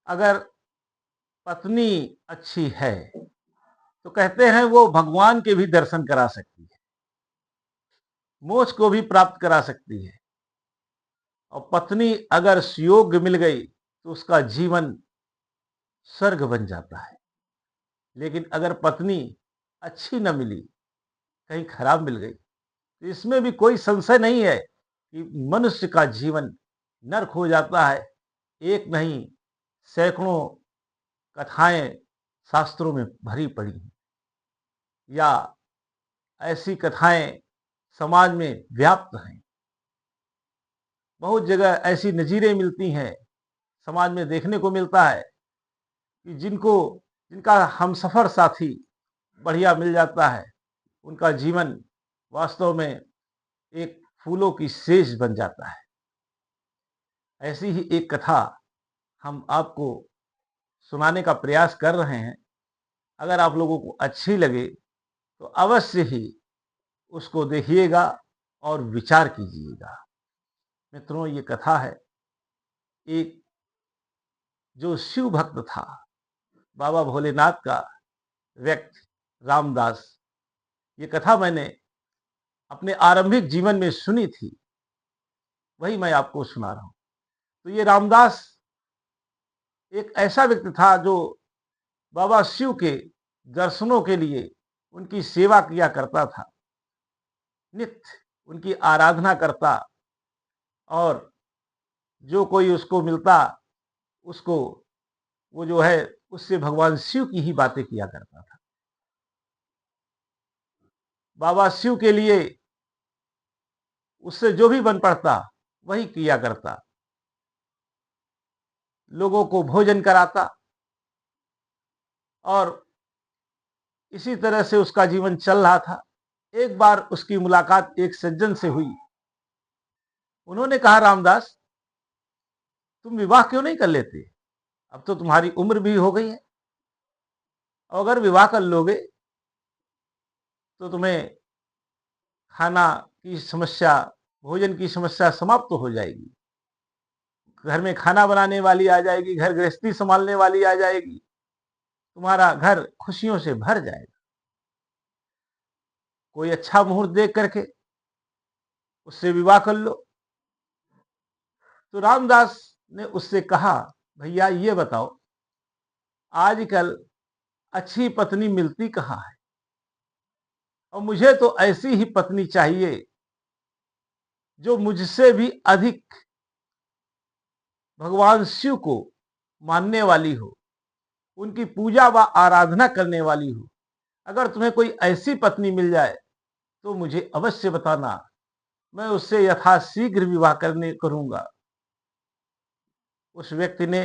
अगर पत्नी अच्छी है तो कहते हैं वो भगवान के भी दर्शन करा सकती है, मोक्ष को भी प्राप्त करा सकती है। और पत्नी अगर सुयोग्य मिल गई तो उसका जीवन स्वर्ग बन जाता है। लेकिन अगर पत्नी अच्छी न मिली, कहीं खराब मिल गई, तो इसमें भी कोई संशय नहीं है कि मनुष्य का जीवन नरक हो जाता है। एक नहीं, सैकड़ों कथाएं शास्त्रों में भरी पड़ी हैं, या ऐसी कथाएं समाज में व्याप्त हैं। बहुत जगह ऐसी नजीरें मिलती हैं, समाज में देखने को मिलता है कि जिनका हमसफर साथी बढ़िया मिल जाता है, उनका जीवन वास्तव में एक फूलों की सेज बन जाता है। ऐसी ही एक कथा हम आपको सुनाने का प्रयास कर रहे हैं। अगर आप लोगों को अच्छी लगे तो अवश्य ही उसको देखिएगा और विचार कीजिएगा। मित्रों, ये कथा है एक जो शिव भक्त था, बाबा भोलेनाथ का व्यक्ति रामदास। ये कथा मैंने अपने आरंभिक जीवन में सुनी थी, वही मैं आपको सुना रहा हूं। तो ये रामदास एक ऐसा व्यक्ति था जो बाबा शिव के दर्शनों के लिए उनकी सेवा किया करता था, नित्य उनकी आराधना करता, और जो कोई उसको मिलता उसको वो जो है उससे भगवान शिव की ही बातें किया करता था। बाबा शिव के लिए उससे जो भी बन पड़ता वही किया करता, लोगों को भोजन कराता, और इसी तरह से उसका जीवन चल रहा था। एक बार उसकी मुलाकात एक सज्जन से हुई। उन्होंने कहा, रामदास, तुम विवाह क्यों नहीं कर लेते? अब तो तुम्हारी उम्र भी हो गई है, और अगर विवाह कर लोगे तो तुम्हें खाना की समस्या, भोजन की समस्या समाप्त तो हो जाएगी। घर में खाना बनाने वाली आ जाएगी, घर गृहस्थी संभालने वाली आ जाएगी, तुम्हारा घर खुशियों से भर जाएगा। कोई अच्छा मुहूर्त देख करके उससे विवाह कर लो। तो रामदास ने उससे कहा, भैया ये बताओ, आजकल अच्छी पत्नी मिलती कहाँ है? और मुझे तो ऐसी ही पत्नी चाहिए जो मुझसे भी अधिक भगवान शिव को मानने वाली हो, उनकी पूजा व आराधना करने वाली हो। अगर तुम्हें कोई ऐसी पत्नी मिल जाए तो मुझे अवश्य बताना, मैं उससे यथाशीघ्र विवाह करूंगा। उस व्यक्ति ने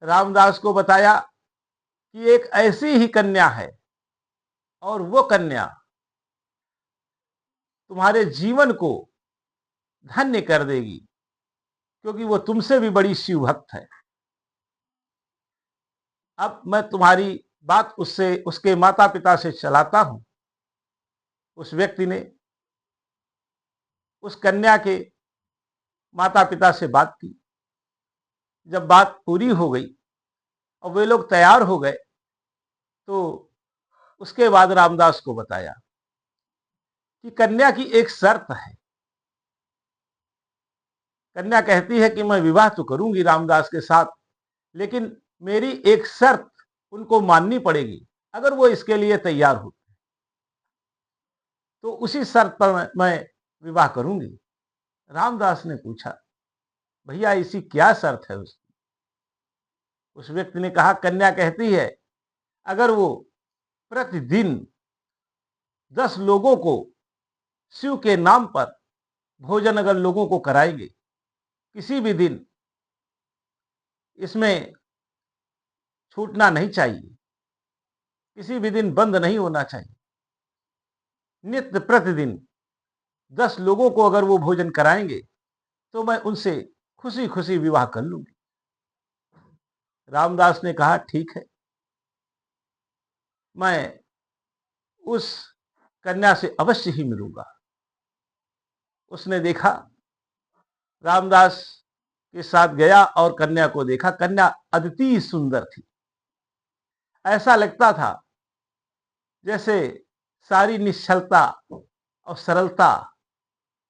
रामदास को बताया कि एक ऐसी ही कन्या है, और वो कन्या तुम्हारे जीवन को धन्य कर देगी, क्योंकि वो तुमसे भी बड़ी शिव भक्त है। अब मैं तुम्हारी बात उसके माता पिता से चलाता हूं। उस व्यक्ति ने उस कन्या के माता पिता से बात की। जब बात पूरी हो गई और वे लोग तैयार हो गए, तो उसके बाद रामदास को बताया कि कन्या की एक शर्त है। कन्या कहती है कि मैं विवाह तो करूंगी रामदास के साथ, लेकिन मेरी एक शर्त उनको माननी पड़ेगी। अगर वो इसके लिए तैयार हो तो उसी शर्त पर मैं विवाह करूंगी। रामदास ने पूछा, भैया ऐसी क्या शर्त है उसकी? उस व्यक्ति ने कहा, कन्या कहती है अगर वो प्रतिदिन 10 लोगों को शिव के नाम पर भोजन अगर लोगों को कराएंगे, किसी भी दिन इसमें छूटना नहीं चाहिए, किसी भी दिन बंद नहीं होना चाहिए। नित्य प्रतिदिन 10 लोगों को अगर वो भोजन कराएंगे तो मैं उनसे खुशी खुशी विवाह कर लूंगी। रामदास ने कहा, ठीक है, मैं उस कन्या से अवश्य ही मिलूंगा। उसने देखा रामदास के साथ गया और कन्या को देखा। कन्या अद्वितीय सुंदर थी। ऐसा लगता था जैसे सारी निश्चलता और सरलता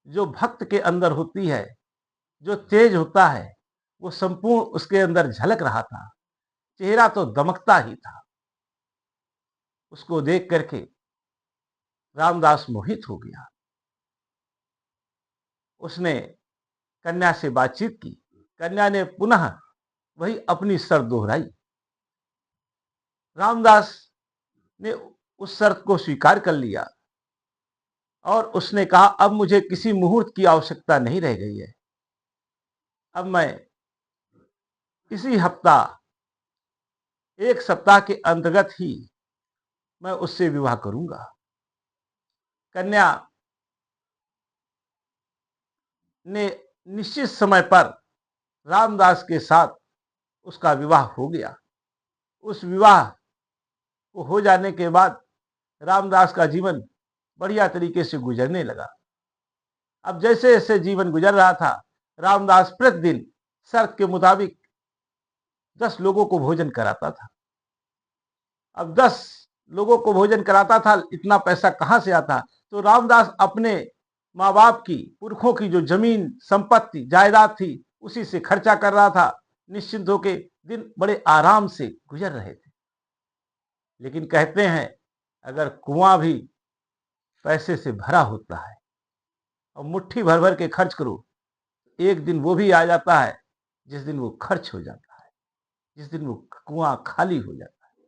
जो भक्त के अंदर होती है, जो तेज होता है, वो संपूर्ण उसके अंदर झलक रहा था। चेहरा तो दमकता ही था। उसको देख करके रामदास मोहित हो गया। उसने कन्या से बातचीत की। कन्या ने पुनः वही अपनी शर्त दोहराई। रामदास ने उस शर्त को स्वीकार कर लिया और उसने कहा, अब मुझे किसी मुहूर्त की आवश्यकता नहीं रह गई है। अब मैं इसी हफ्ता, एक सप्ताह के अंतर्गत ही मैं उससे विवाह करूंगा। कन्या ने निश्चित समय पर रामदास के साथ उसका विवाह हो गया। उस विवाह को हो जाने के बाद रामदास का जीवन बढ़िया तरीके से गुजरने लगा। अब जैसे जैसे जीवन गुजर रहा था, रामदास प्रतिदिन शर्त के मुताबिक 10 लोगों को भोजन कराता था। अब 10 लोगों को भोजन कराता था, इतना पैसा कहां से आता? तो रामदास अपने माँ बाप की, पुरखों की जो जमीन संपत्ति जायदाद थी, उसी से खर्चा कर रहा था। निश्चिंत होके दिन बड़े आराम से गुजर रहे थे। लेकिन कहते हैं, अगर कुआं भी पैसे से भरा होता है और मुट्ठी भर भर के खर्च करो, एक दिन वो भी आ जाता है जिस दिन वो खर्च हो जाता है, जिस दिन वो कुआं खाली हो जाता है।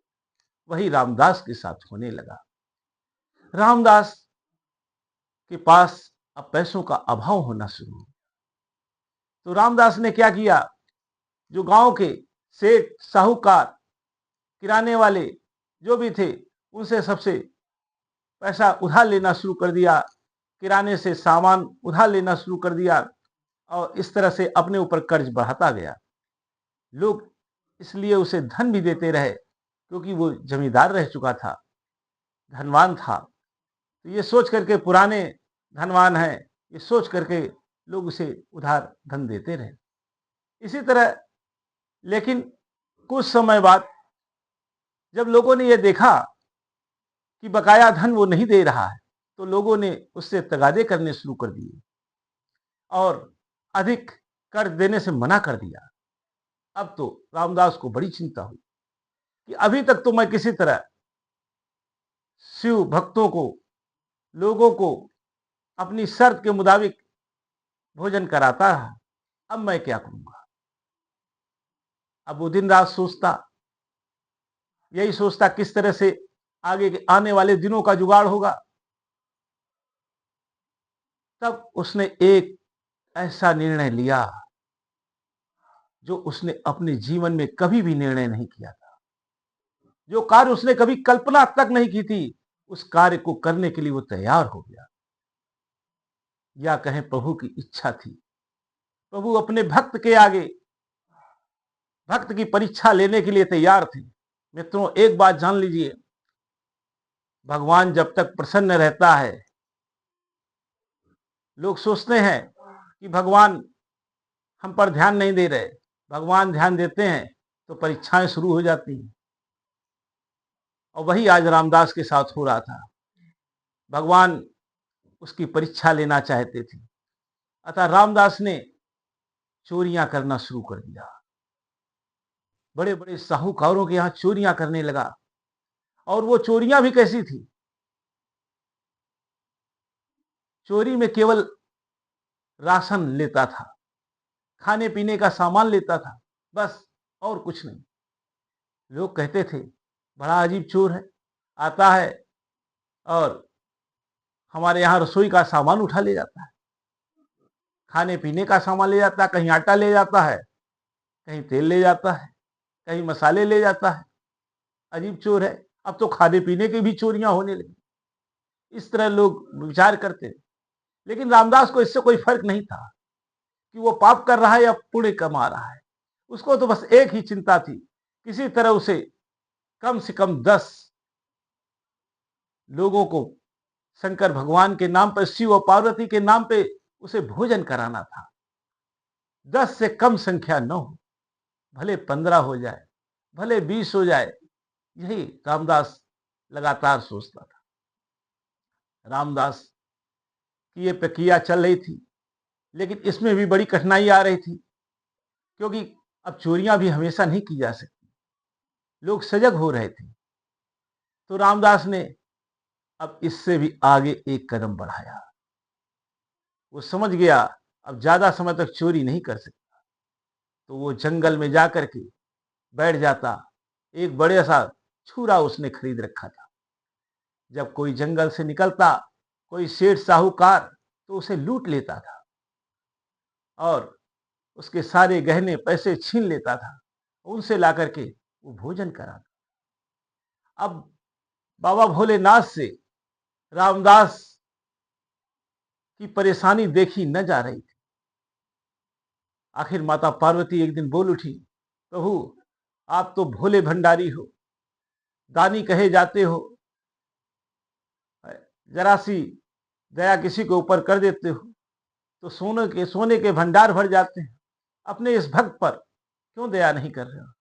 वही रामदास के साथ होने लगा। रामदास के पास अब पैसों का अभाव होना शुरू हो। तो रामदास ने क्या किया, जो गांव के सेठ, साहूकार, किराने वाले जो भी थे, उनसे सबसे पैसा उधार लेना शुरू कर दिया। किराने से सामान उधार लेना शुरू कर दिया और इस तरह से अपने ऊपर कर्ज बढ़ाता गया। लोग इसलिए उसे धन भी देते रहे, क्योंकि वो जमींदार रह चुका था, धनवान था। तो ये सोच करके, पुराने धनवान हैं, ये सोच करके लोग उसे उधार धन देते रहे। इसी तरह, लेकिन कुछ समय बाद जब लोगों ने यह देखा कि बकाया धन वो नहीं दे रहा है, तो लोगों ने उससे तगादे करने शुरू कर दिए और अधिक कर्ज देने से मना कर दिया। अब तो रामदास को बड़ी चिंता हुई कि अभी तक तो मैं किसी तरह शिव भक्तों को, लोगों को अपनी शर्त के मुताबिक भोजन कराता रहा, अब मैं क्या करूंगा? अब वो दिन रात सोचता, यही सोचता किस तरह से आगे के आने वाले दिनों का जुगाड़ होगा। तब उसने एक ऐसा निर्णय लिया जो उसने अपने जीवन में कभी भी निर्णय नहीं किया था। जो कार्य उसने कभी कल्पना तक नहीं की थी, उस कार्य को करने के लिए वो तैयार हो गया। या कहें प्रभु की इच्छा थी। प्रभु अपने भक्त के आगे, भक्त की परीक्षा लेने के लिए तैयार थे। मित्रों, एक बात जान लीजिए, भगवान जब तक प्रसन्न रहता है, लोग सोचते हैं कि भगवान हम पर ध्यान नहीं दे रहे। भगवान ध्यान देते हैं तो परीक्षाएं शुरू हो जाती हैं, और वही आज रामदास के साथ हो रहा था। भगवान उसकी परीक्षा लेना चाहते थे। अतः रामदास ने चोरियां करना शुरू कर दिया। बड़े बड़े साहूकारों के यहां चोरियां करने लगा। और वो चोरियां भी कैसी थी? चोरी में केवल राशन लेता था, खाने पीने का सामान लेता था, बस, और कुछ नहीं। लोग कहते थे, बड़ा अजीब चोर है, आता है और हमारे यहां रसोई का सामान उठा ले जाता है, खाने पीने का सामान ले जाता है, कहीं आटा ले जाता है, कहीं तेल ले जाता है, कहीं मसाले ले जाता है। अजीब चोर है। अब तो खाने पीने की भी चोरियां होने लगी। इस तरह लोग विचार करते। लेकिन रामदास को इससे कोई फर्क नहीं था कि वो पाप कर रहा है या पुण्य कमा रहा है। उसको तो बस एक ही चिंता थी, किसी तरह उसे कम से कम 10 लोगों को शंकर भगवान के नाम पर, शिव और पार्वती के नाम पे उसे भोजन कराना था। 10 से कम संख्या न हो, भले 15 हो जाए, भले 20 हो जाए, यही रामदास लगातार सोचता था। रामदास की ये प्रक्रिया चल रही थी, लेकिन इसमें भी बड़ी कठिनाई आ रही थी, क्योंकि अब चोरियां भी हमेशा नहीं की जा सकती। लोग सजग हो रहे थे। तो रामदास ने अब इससे भी आगे एक कदम बढ़ाया। वो समझ गया अब ज्यादा समय तक चोरी नहीं कर सकता, तो वो जंगल में जाकर के बैठ जाता। एक बड़े सा छुरा उसने खरीद रखा था। जब कोई जंगल से निकलता, कोई सेठ साहूकार, तो उसे लूट लेता था और उसके सारे गहने पैसे छीन लेता था। उनसे ला करके वो भोजन कराता। अब बाबा भोलेनाथ से रामदास की परेशानी देखी न जा रही थी। आखिर माता पार्वती एक दिन बोल उठी, प्रभु आप तो भोले भंडारी हो, दानी कहे जाते हो, जरा सी दया किसी के ऊपर कर देते हो तो सोने के भंडार भर जाते हैं। अपने इस भक्त पर क्यों दया नहीं कर रहे हो?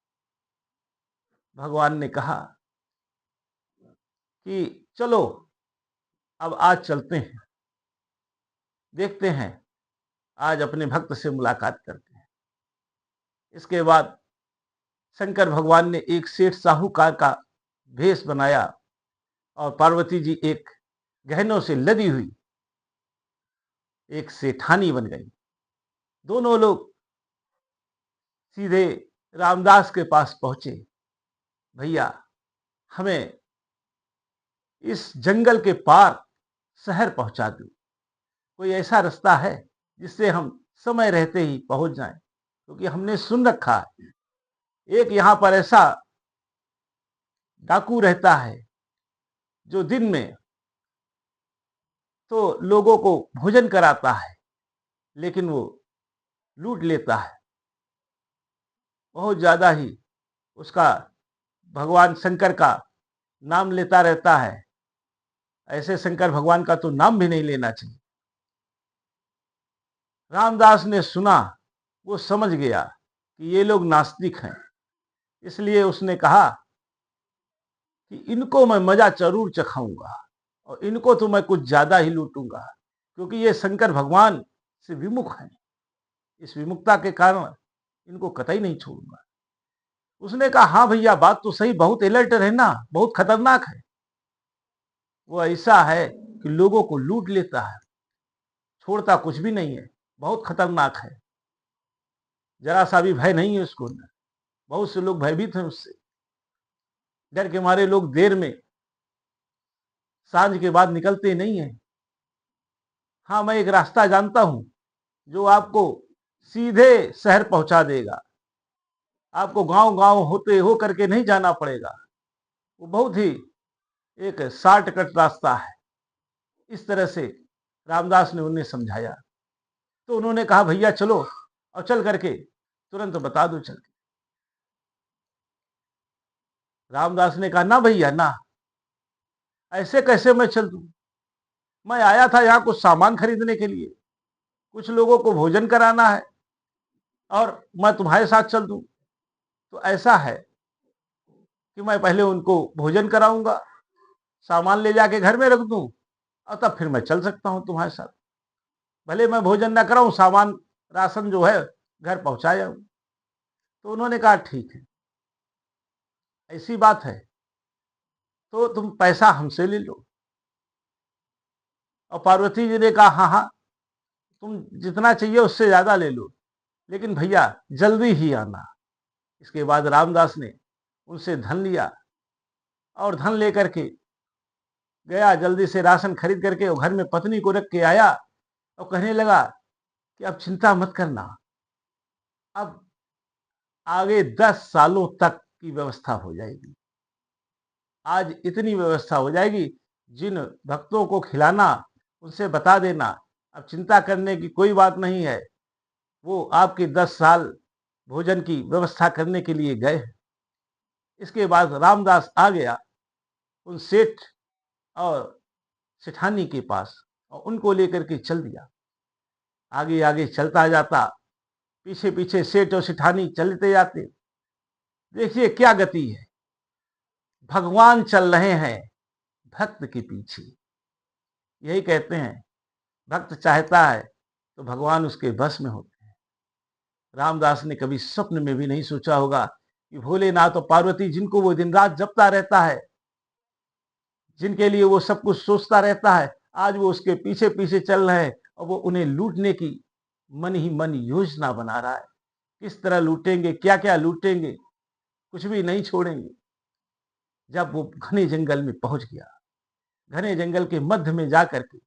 भगवान ने कहा कि चलो अब आज चलते हैं, देखते हैं, आज अपने भक्त से मुलाकात करते हैं। इसके बाद शंकर भगवान ने एक सेठ साहूकार का भेष बनाया और पार्वती जी एक गहनों से लदी हुई एक सेठानी बन गई। दोनों लोग सीधे रामदास के पास पहुंचे। भैया हमें इस जंगल के पार शहर पहुंचा दो, कोई ऐसा रास्ता है जिससे हम समय रहते ही पहुंच जाएं, क्योंकि हमने सुन रखा है एक यहां पर ऐसा डाकू रहता है जो दिन में तो लोगों को भोजन कराता है, लेकिन वो लूट लेता है। बहुत ज्यादा ही उसका भगवान शंकर का नाम लेता रहता है। ऐसे शंकर भगवान का तो नाम भी नहीं लेना चाहिए। रामदास ने सुना, वो समझ गया कि ये लोग नास्तिक हैं, इसलिए उसने कहा कि इनको मैं मजा जरूर चखाऊंगा और इनको तो मैं कुछ ज्यादा ही लूटूंगा, क्योंकि ये शंकर भगवान से विमुख हैं। इस विमुखता के कारण इनको कतई नहीं छोड़ूंगा। उसने कहा हाँ भैया बात तो सही, बहुत अलर्ट रहना, बहुत खतरनाक है। वो ऐसा है कि लोगों को लूट लेता है, छोड़ता कुछ भी नहीं है, बहुत खतरनाक है। जरा सा भी भय नहीं है उसको। बहुत से लोग भयभीत हैं उससे। डर के मारे लोग देर में सांझ के बाद निकलते नहीं है। हाँ मैं एक रास्ता जानता हूं जो आपको सीधे शहर पहुंचा देगा। आपको गांव गांव होते हो करके नहीं जाना पड़ेगा। वो बहुत ही एक शॉर्टकट रास्ता है। इस तरह से रामदास ने उन्हें समझाया। तो उन्होंने कहा भैया चलो, और चल करके तुरंत बता दो चल के। रामदास ने कहा ना भैया ना, ऐसे कैसे मैं चल दूं? मैं आया था यहाँ कुछ सामान खरीदने के लिए, कुछ लोगों को भोजन कराना है, और मैं तुम्हारे साथ चल दूं? तो ऐसा है कि मैं पहले उनको भोजन कराऊंगा, सामान ले जाके घर में रख दूं, और तब फिर मैं चल सकता हूं तुम्हारे साथ। भले मैं भोजन ना कराऊं, सामान राशन जो है घर पहुंचा जाऊं। तो उन्होंने कहा ठीक है, ऐसी बात है तो तुम पैसा हमसे ले लो। और पार्वती जी ने कहा हाँ हाँ, तुम जितना चाहिए उससे ज्यादा ले लो, लेकिन भैया जल्दी ही आना। इसके बाद रामदास ने उनसे धन लिया और धन लेकर के गया, जल्दी से राशन खरीद करके वो घर में पत्नी को रख के आया और कहने लगा कि अब चिंता मत करना, अब आगे 10 सालों तक की व्यवस्था हो जाएगी। आज इतनी व्यवस्था हो जाएगी, जिन भक्तों को खिलाना उनसे बता देना, अब चिंता करने की कोई बात नहीं है। वो आपके 10 साल भोजन की व्यवस्था करने के लिए गए। इसके बाद रामदास आ गया उन सेठ और सेठानी के पास और उनको लेकर के चल दिया। आगे आगे चलता जाता पीछे पीछे सेठ और सेठानी चलते जाते। देखिए क्या गति है, भगवान चल रहे हैं भक्त के पीछे। यही कहते हैं, भक्त चाहता है तो भगवान उसके बस में होते हैं। रामदास ने कभी स्वप्न में भी नहीं सोचा होगा कि भोलेनाथ और पार्वती, जिनको वो दिन रात जपता रहता है, जिनके लिए वो सब कुछ सोचता रहता है, आज वो उसके पीछे पीछे चल रहे हैं और वो उन्हें लूटने की मन ही मन योजना बना रहा है। किस तरह लूटेंगे, क्या क्या लूटेंगे, कुछ भी नहीं छोड़ेंगे। जब वो घने जंगल में पहुंच गया, घने जंगल के मध्य में जाकर के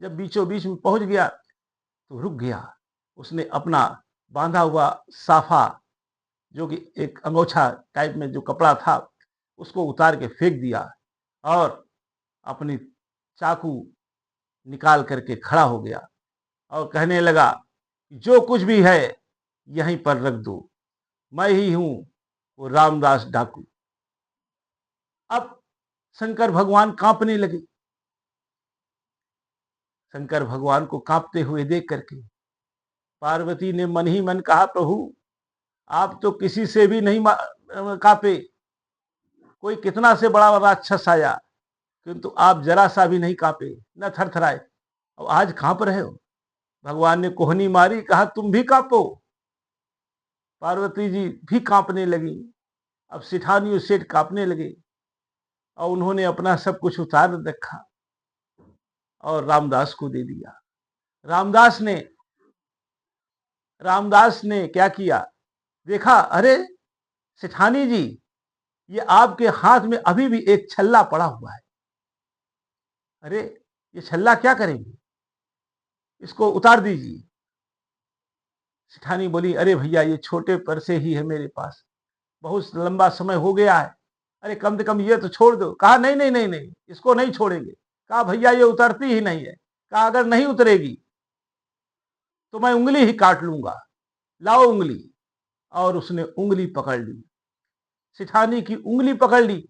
जब बीचों बीच में पहुंच गया तो रुक गया। उसने अपना बांधा हुआ साफा, जो कि एक अंगोछा टाइप में जो कपड़ा था, उसको उतार के फेंक दिया और अपनी चाकू निकाल करके खड़ा हो गया और कहने लगा, जो कुछ भी है यहीं पर रख दो, मैं ही हूं वो रामदास डाकू। अब शंकर भगवान कांपने लगे। शंकर भगवान को कांपते हुए देख करके पार्वती ने मन ही मन कहा, प्रभु आप तो किसी से भी नहीं कांपे। कोई कितना से बड़ा राक्षस आया, किंतु आप जरा सा भी नहीं कांपे, न थरथराए, और आज कांप रहे हो। भगवान ने कोहनी मारी, कहा तुम भी कांपो। पार्वती जी भी कांपने लगी। अब सेठानी और सेठ कांपने लगे और उन्होंने अपना सब कुछ उतार रखा और रामदास को दे दिया। रामदास ने क्या किया, देखा, अरे सेठानी जी, ये आपके हाथ में अभी भी एक छल्ला पड़ा हुआ है। अरे ये छल्ला क्या करेंगे, इसको उतार दीजिए। सेठानी बोली, अरे भैया ये छोटे पर से ही है मेरे पास, बहुत लंबा समय हो गया है, अरे कम से कम ये तो छोड़ दो। कहा नहीं नहीं नहीं नहीं, इसको नहीं छोड़ेंगे। कहा भैया ये उतरती ही नहीं है। कहा अगर नहीं उतरेगी तो मैं उंगली ही काट लूंगा, लाओ उंगली। और उसने उंगली पकड़ ली, सेठानी की उंगली पकड़ ली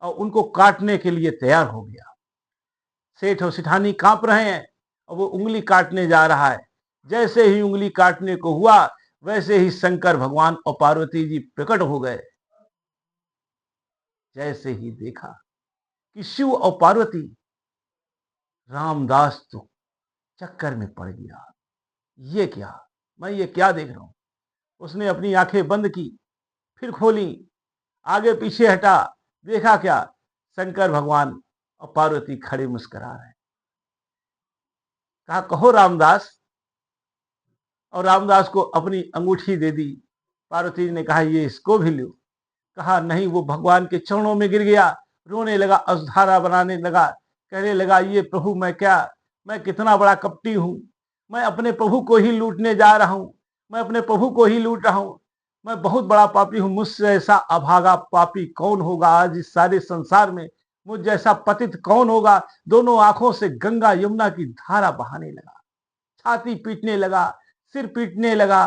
और उनको काटने के लिए तैयार हो गया। सेठ और सेठानी कांप रहे हैं और वो उंगली काटने जा रहा है। जैसे ही उंगली काटने को हुआ, वैसे ही शंकर भगवान और पार्वती जी प्रकट हो गए। जैसे ही देखा कि शिव और पार्वती, रामदास तो चक्कर में पड़ गया। ये क्या, मैं ये क्या देख रहा हूं। उसने अपनी आंखें बंद की, फिर खोली, आगे पीछे हटा, देखा क्या, शंकर भगवान और पार्वती खड़े मुस्कुरा रहे। कहा कहो रामदास, और रामदास को अपनी अंगूठी दे दी। पार्वती ने कहा ये इसको भी लो। कहा नहीं, वो भगवान के चरणों में गिर गया, रोने लगा, अश्रुधारा बनाने लगा, कहने लगा, ये प्रभु मैं कितना बड़ा कपटी हूं, मैं अपने प्रभु को ही लूटने जा रहा हूं, मैं अपने प्रभु को ही लूट रहा हूं, मैं बहुत बड़ा पापी हूं, मुझसे ऐसा अभागा पापी कौन होगा आज इस सारे संसार में, मुझ जैसा पतित कौन होगा। दोनों आंखों से गंगा यमुना की धारा बहाने लगा, छाती पीटने लगा, सिर पीटने लगा।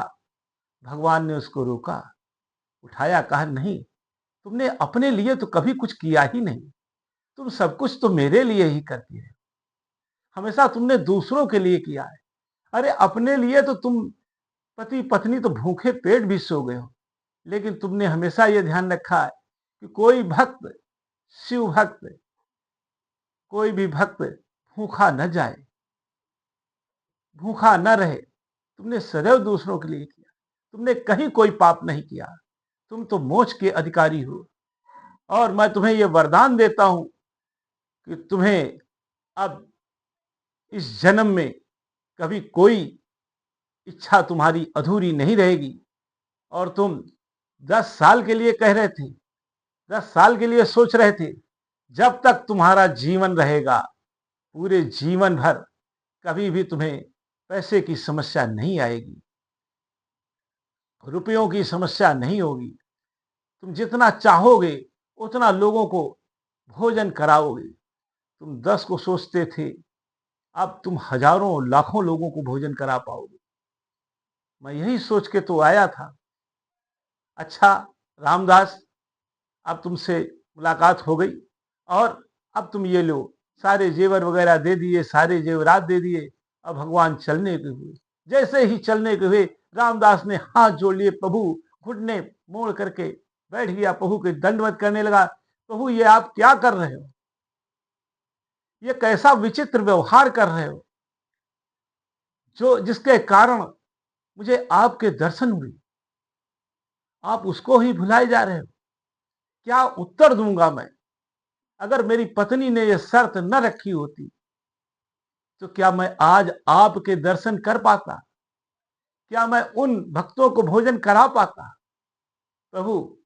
भगवान ने उसको रोका, उठाया, कहा नहीं, तुमने अपने लिए तो कभी कुछ किया ही नहीं, तुम सब कुछ तो मेरे लिए ही करती है, हमेशा तुमने दूसरों के लिए किया है। अरे अपने लिए तो तुम पति पत्नी तो भूखे पेट भी सो गए हो, लेकिन तुमने हमेशा यह ध्यान रखा है कि कोई भक्त, शिव भक्त, कोई भी भक्त भूखा न जाए, भूखा न रहे। तुमने सदैव दूसरों के लिए किया, तुमने कहीं कोई पाप नहीं किया, तुम तो मोक्ष के अधिकारी हो। और मैं तुम्हें यह वरदान देता हूं कि तुम्हें अब इस जन्म में कभी कोई इच्छा तुम्हारी अधूरी नहीं रहेगी। और तुम 10 साल के लिए कह रहे थे, 10 साल के लिए सोच रहे थे, जब तक तुम्हारा जीवन रहेगा, पूरे जीवन भर कभी भी तुम्हें पैसे की समस्या नहीं आएगी, रुपयों की समस्या नहीं होगी। तुम जितना चाहोगे उतना लोगों को भोजन कराओगे। तुम 10 को सोचते थे, अब तुम हजारों लाखों लोगों को भोजन करा पाओगे। मैं यही सोच के तो आया था। अच्छा रामदास, अब तुमसे मुलाकात हो गई और अब तुम ये लो, सारे जेवर वगैरह दे दिए, सारे जेवरात दे दिए। अब भगवान चलने के हुए, जैसे ही चलने के हुए रामदास ने हाथ जोड़ लिए, प्रभु घुटने मोड़ करके बैठ गया, प्रभु के दंडवत करने लगा। प्रभु ये आप क्या कर रहे हो? ये कैसा विचित्र व्यवहार कर रहे हो, जो जिसके कारण मुझे आपके दर्शन हुए, आप उसको ही भुलाए जा रहे हो। क्या उत्तर दूंगा मैं? अगर मेरी पत्नी ने यह शर्त न रखी होती तो क्या मैं आज आपके दर्शन कर पाता? क्या मैं उन भक्तों को भोजन करा पाता? प्रभु,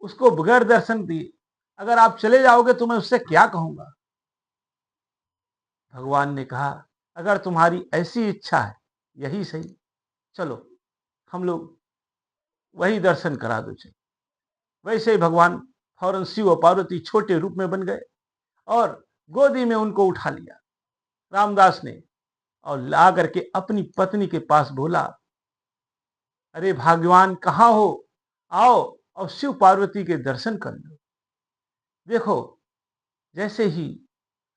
उसको बगैर दर्शन दिए अगर आप चले जाओगे तो मैं उससे क्या कहूंगा? भगवान ने कहा, अगर तुम्हारी ऐसी इच्छा है, यही सही, चलो हम लोग वही दर्शन करा दो। चलो। वैसे ही भगवान फौरन शिव और पार्वती छोटे रूप में बन गए और गोदी में उनको उठा लिया रामदास ने, और ला करके अपनी पत्नी के पास बोला, अरे भाग्यवान कहाँ हो, आओ और शिव पार्वती के दर्शन कर लो। देखो, जैसे ही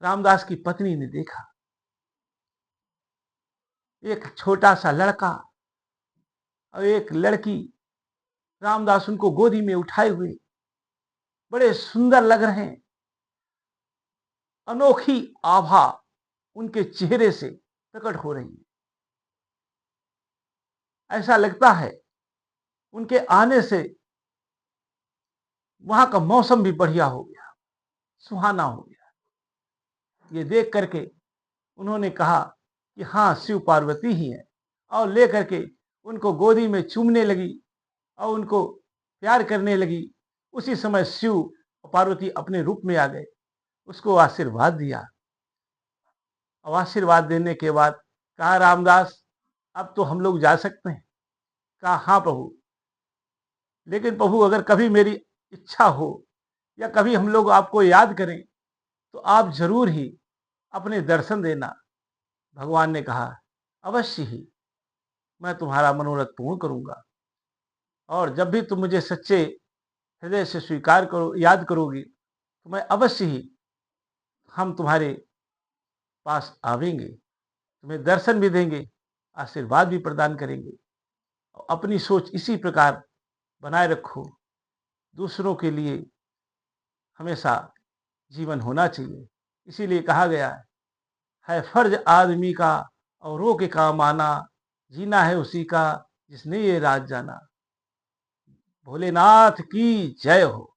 रामदास की पत्नी ने देखा, एक छोटा सा लड़का और एक लड़की, रामदास उनको गोदी में उठाए हुए बड़े सुंदर लग रहे हैं। अनोखी आभा उनके चेहरे से प्रकट हो रही है। ऐसा लगता है उनके आने से वहां का मौसम भी बढ़िया हो गया, सुहाना हो गया। ये देख करके उन्होंने कहा कि हाँ, शिव पार्वती ही है, और ले करके उनको गोदी में चूमने लगी और उनको प्यार करने लगी। उसी समय शिव और पार्वती अपने रूप में आ गए, उसको आशीर्वाद दिया। और आशीर्वाद देने के बाद कहा, रामदास अब तो हम लोग जा सकते हैं। कहा, हाँ प्रभु, लेकिन प्रभु अगर कभी मेरी इच्छा हो या कभी हम लोग आपको याद करें तो आप जरूर ही अपने दर्शन देना। भगवान ने कहा, अवश्य ही मैं तुम्हारा मनोरथ पूर्ण करूंगा, और जब भी तुम मुझे सच्चे हृदय से स्वीकार करो, याद करोगी, तो मैं अवश्य ही हम तुम्हारे पास आवेंगे, तुम्हें दर्शन भी देंगे, आशीर्वाद भी प्रदान करेंगे। और अपनी सोच इसी प्रकार बनाए रखो, दूसरों के लिए हमेशा जीवन होना चाहिए। इसीलिए कहा गया है फर्ज आदमी का औरों के काम आना, जीना है उसी का जिसने ये राज जाना। भोलेनाथ की जय हो।